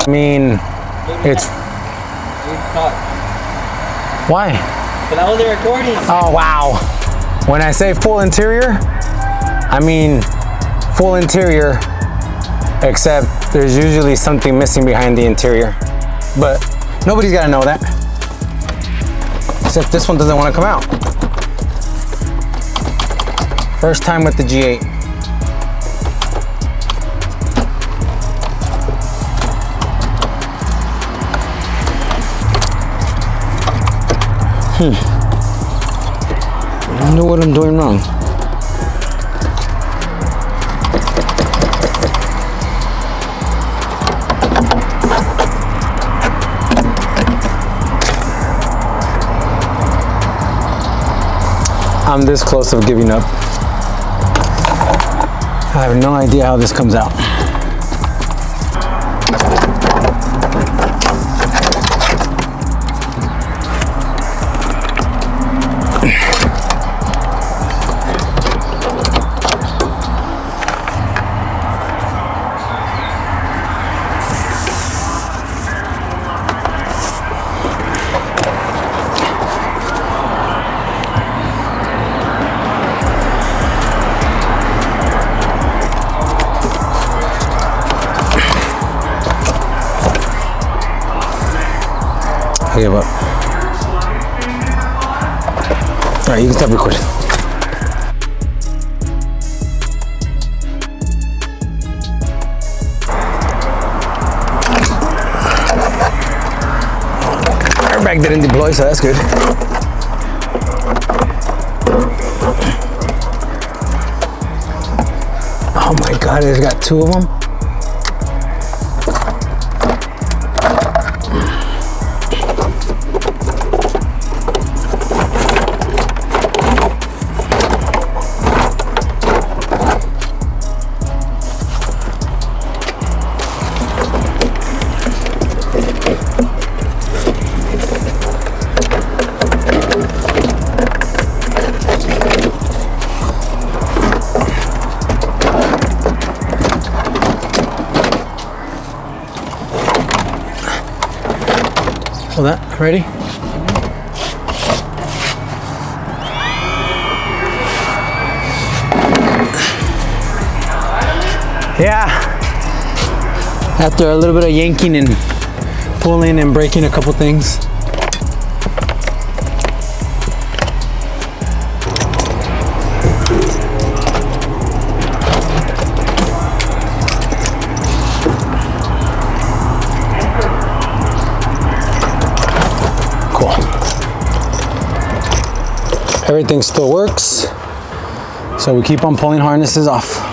I mean, it's... Why? But I wasn't recording. Oh, wow. When I say full interior, I mean full interior, except there's usually something missing behind the interior. But nobody's gotta know that. Except this one doesn't want to come out. First time with the G8. I know what I'm doing wrong. I'm this close of giving up. I have no idea how this comes out. I give up. All right, you can stop recording. Airbag didn't deploy, so that's good. Oh my God, it's got two of them. Hold that, ready? Yeah. After a little bit of yanking and pulling and breaking a couple things. Everything still works, so we keep on pulling harnesses off.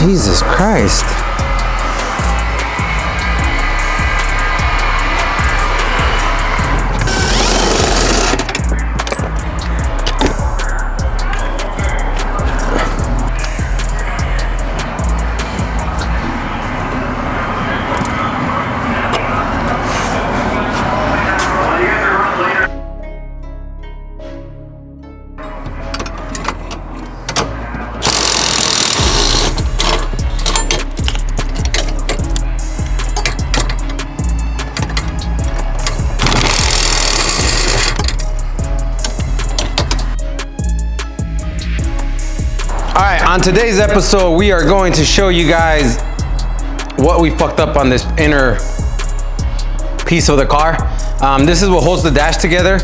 Jesus Christ. On today's episode, we are going to show you guys what we fucked up on this inner piece of the car. This is what holds the dash together.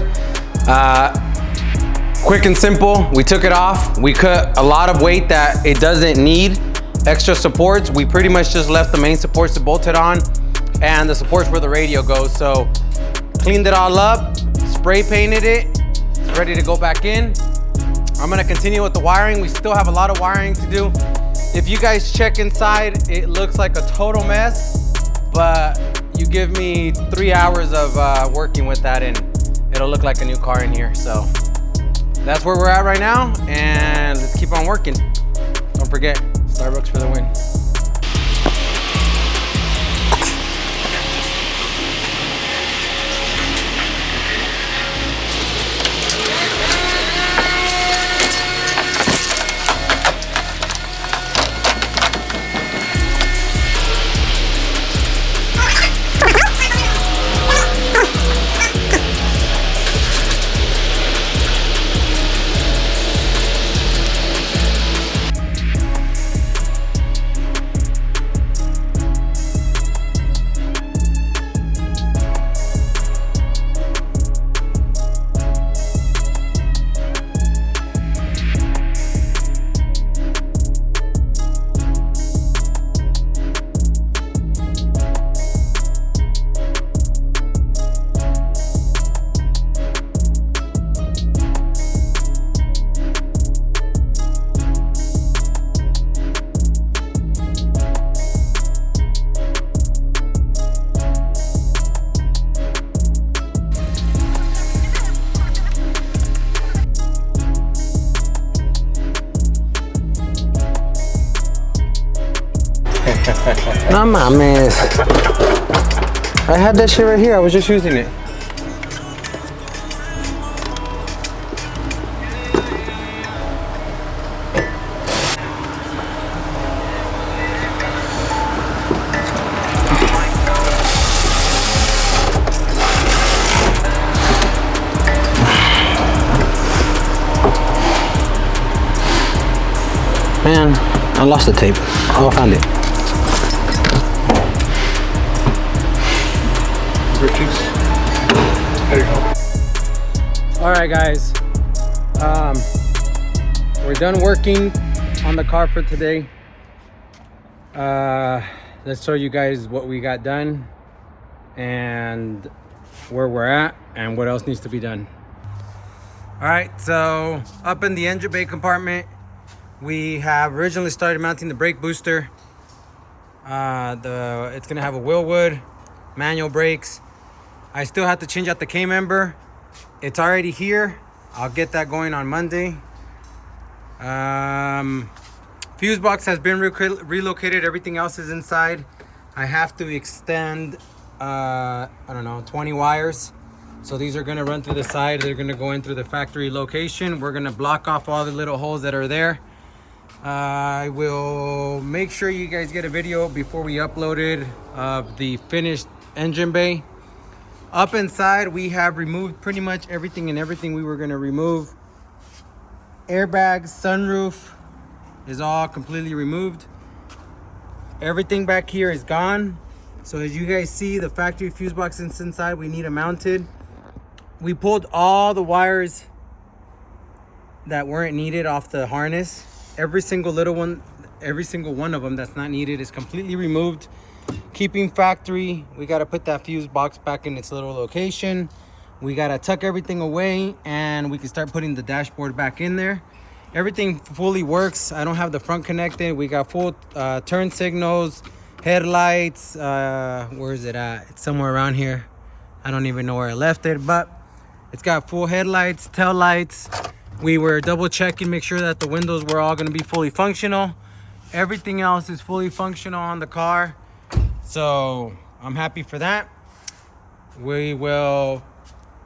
Quick and simple, we took it off. We cut a lot of weight that it doesn't need extra supports. We pretty much just left the main supports to bolt it on and the supports where the radio goes. So cleaned it all up, spray painted it, it's ready to go back in. I'm gonna continue with the wiring. We still have a lot of wiring to do. If you guys check inside, it looks like a total mess, but you give me 3 hours of working with that and it'll look like a new car in here. So that's where we're at right now, and let's keep on working. Don't forget, Starbucks for the win. No mames. I had that shit right here. I was just using it. Man, I lost the tape. Oh, I found it. There you go. All right, guys. We're done working on the car for today. Let's show you guys what we got done and where we're at and what else needs to be done. All right, so up in the engine bay compartment, we have originally started mounting the brake booster. It's gonna have a Willwood, manual brakes. I still have to change out the K-member. It's already here. I'll get that going on Monday. Fuse box has been relocated. Everything else is inside. I have to extend, I don't know, 20 wires. So these are gonna run through the side. They're gonna go in through the factory location. We're gonna block off all the little holes that are there. I will make sure you guys get a video before we upload it of the finished engine bay. Up inside, we have removed pretty much everything we were going to remove. Airbags, sunroof is all completely removed. Everything back here is gone. So as you guys see, the factory fuse box is inside. We need it mounted. We pulled all the wires that weren't needed off the harness. Every single one of them that's not needed is completely removed. Keeping factory, we got to put that fuse box back in its little location. We got to tuck everything away and we can start putting the dashboard back in there. Everything fully works. I don't have the front connected. We got full turn signals, headlights. Where is it at? It's somewhere around here. I don't even know where I left it, but it's got full headlights, tail lights. We were double checking, make sure that the windows were all going to be fully functional. Everything else is fully functional on the car. So I'm happy for that. We will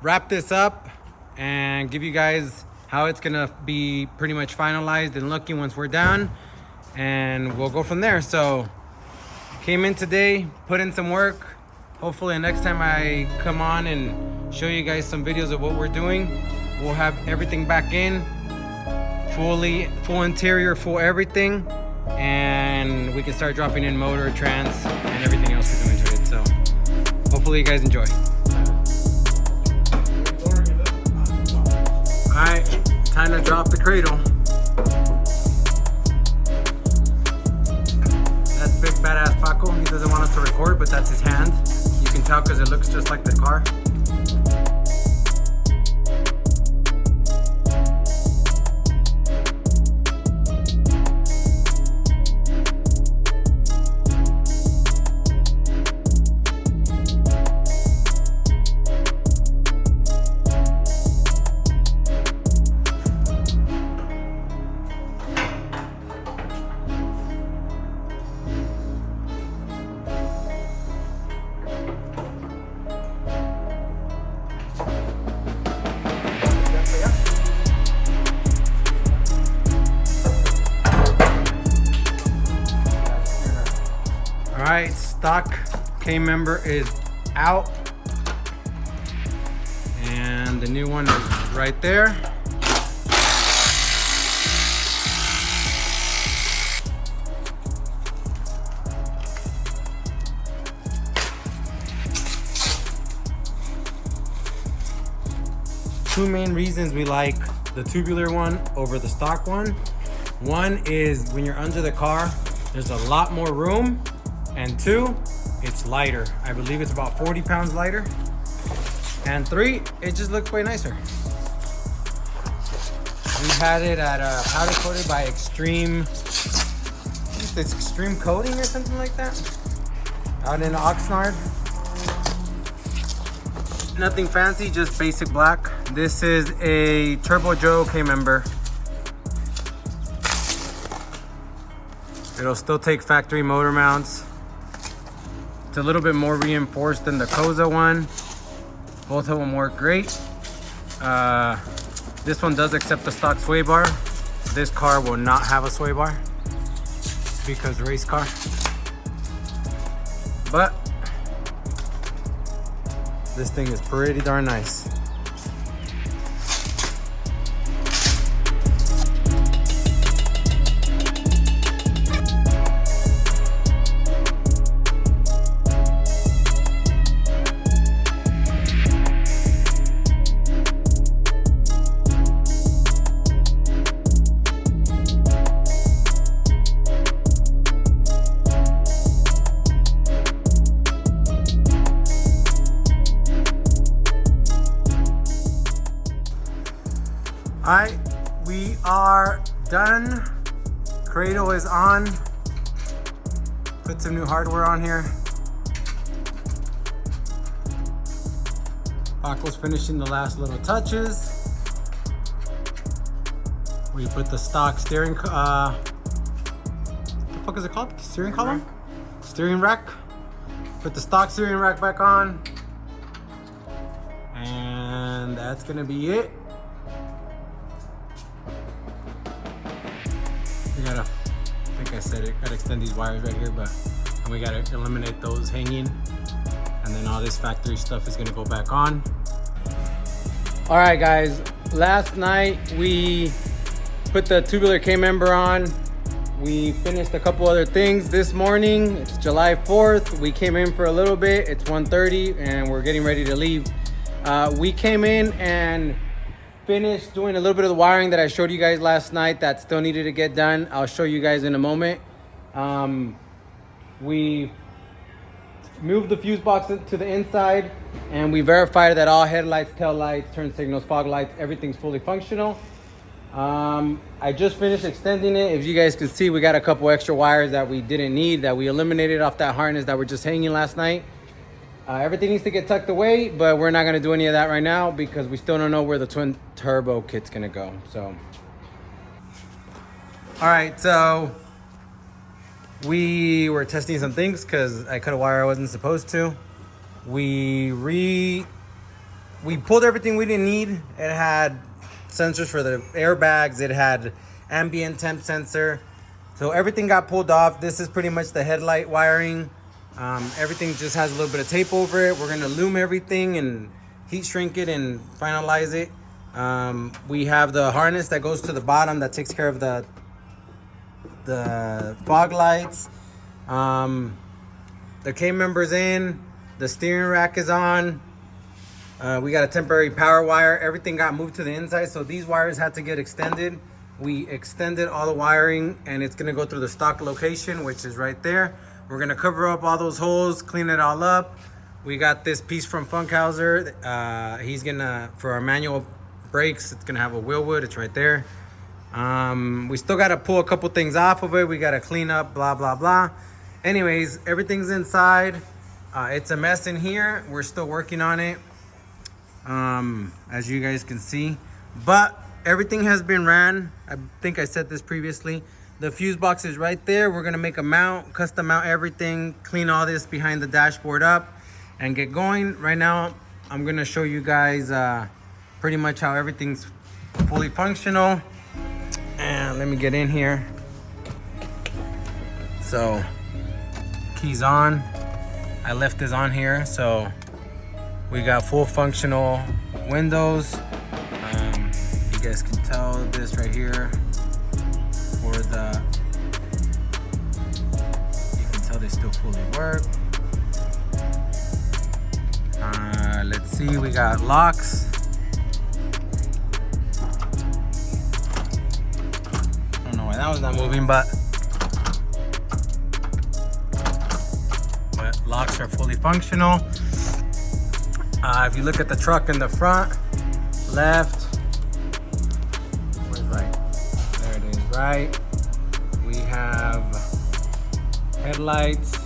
wrap this up and give you guys how it's gonna be pretty much finalized and looking once we're done, and we'll go from there. So came in today, put in some work. Hopefully next time I come on and show you guys some videos of what we're doing, we'll have everything back in, full interior, full everything, and we can start dropping in motor, trans, and everything else we're doing to it. So hopefully you guys enjoy. All right, time to drop the cradle. That's big badass Paco. He doesn't want us to record, but that's his hand. You can tell because it looks just like the car. All right, stock K member is out. And the new one is right there. Two main reasons we like the tubular one over the stock one. One is when you're under the car, there's a lot more room. And two, it's lighter. I believe it's about 40 pounds lighter. And three, it just looks way nicer. We had it at powder coated by Extreme, it's Extreme Coating or something like that. Out in Oxnard. Nothing fancy, just basic black. This is a Turbo Joe K member. It'll still take factory motor mounts. It's a little bit more reinforced than the Koza one. Both of them work great. This one does accept the stock sway bar. This car will not have a sway bar because race car. But this thing is pretty darn nice. Alright, we are done. Cradle is on. Put some new hardware on here. Paco's finishing the last little touches. We put the stock steering, what the fuck is it called? Steering column? Steering rack. Put the stock steering rack back on. And that's gonna be it. We gotta, I think I said it, gotta extend these wires right here, but we gotta eliminate those hanging. And then all this factory stuff is gonna go back on. All right, guys, last night we put the tubular K member on. We finished a couple other things this morning. It's July 4th. We came in for a little bit. It's 1:30 and we're getting ready to leave. We came in and finished doing a little bit of the wiring that I showed you guys last night that still needed to get done. I'll show you guys in a moment. We moved the fuse box to the inside and we verified that all headlights, tail lights, turn signals, fog lights, everything's fully functional. I just finished extending it. If you guys can see, we got a couple extra wires that we didn't need, that we eliminated off that harness that were just hanging last night. Everything needs to get tucked away, but we're not gonna do any of that right now because we still don't know where the twin turbo kit's gonna go, so. All right, so we were testing some things because I cut a wire I wasn't supposed to. We pulled everything we didn't need. It had sensors for the airbags. It had ambient temp sensor. So everything got pulled off. This is pretty much the headlight wiring. Everything just has a little bit of tape over it. We're gonna loom everything and heat shrink it and finalize it. We have the harness that goes to the bottom that takes care of the fog lights. The K member's in. The steering rack is on. We got a temporary power wire. Everything got moved to the inside, so these wires had to get extended. We extended all the wiring and it's gonna go through the stock location, which is right there. We're gonna cover up all those holes, clean it all up. We got this piece from Funkhauser. He's gonna, for our manual brakes, it's gonna have a wheel wood, it's right there. We still gotta pull a couple things off of it. We gotta clean up, blah, blah, blah. Anyways, everything's inside. It's a mess in here. We're still working on it, as you guys can see. But everything has been ran. I think I said this previously. The fuse box is right there. We're gonna make a mount, custom mount everything, clean all this behind the dashboard up and get going. Right now, I'm gonna show you guys pretty much how everything's fully functional. And let me get in here. So, keys on. I left this on here, so we got full functional windows. You guys can tell this right here for the, you can tell they still fully work. Let's see, we got locks. I don't know why that was not moving, but locks are fully functional. If you look at the truck in the front, left, where's right? There it is, right. We have headlights.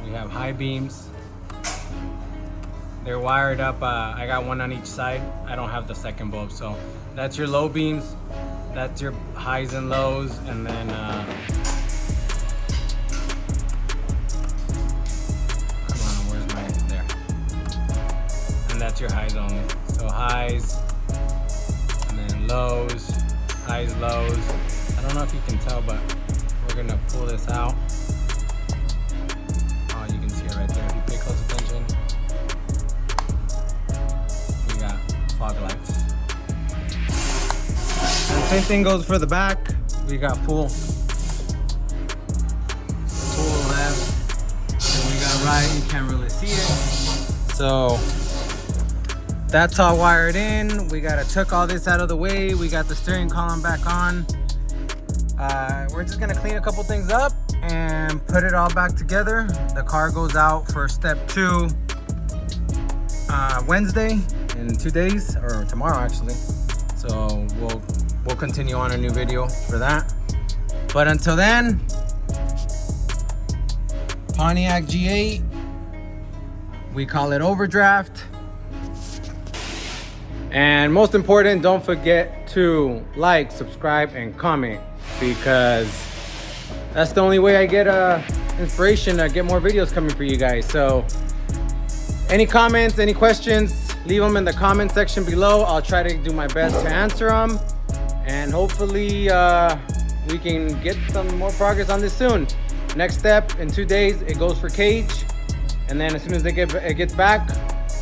We have high beams. They're wired up. I got one on each side. I don't have the second bulb, so that's your low beams. That's your highs and lows, and then that's your highs only. So highs, and then lows, highs, lows. I don't know if you can tell, but we're gonna pull this out. Oh, you can see it right there. If you pay close attention, we got fog lights. And same thing goes for the back. We got full left, and we got right. You can't really see it. So that's all wired in. We gotta took all this out of the way. We got the steering column back on. We're just gonna clean a couple things up and put it all back together. The car goes out for step 2 Wednesday in 2 days, or tomorrow actually. So we'll continue on a new video for that. But until then, Pontiac G8. We call it overdraft. And most important, don't forget to like, subscribe, and comment, because that's the only way I get inspiration to get more videos coming for you guys. So any comments, any questions, leave them in the comment section below. I'll try to do my best to answer them, and hopefully we can get some more progress on this soon. Next step, in 2 days, it goes for cage, and then as soon as it gets back,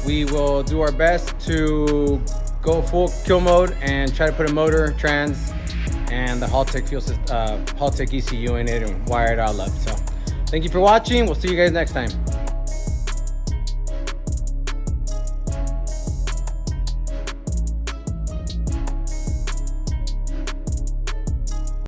we will do our best to go full kill mode and try to put a motor, trans, and the Haltech fuel system, Haltech ECU in it, and wire it all up. So thank you for watching. We'll see you guys next time.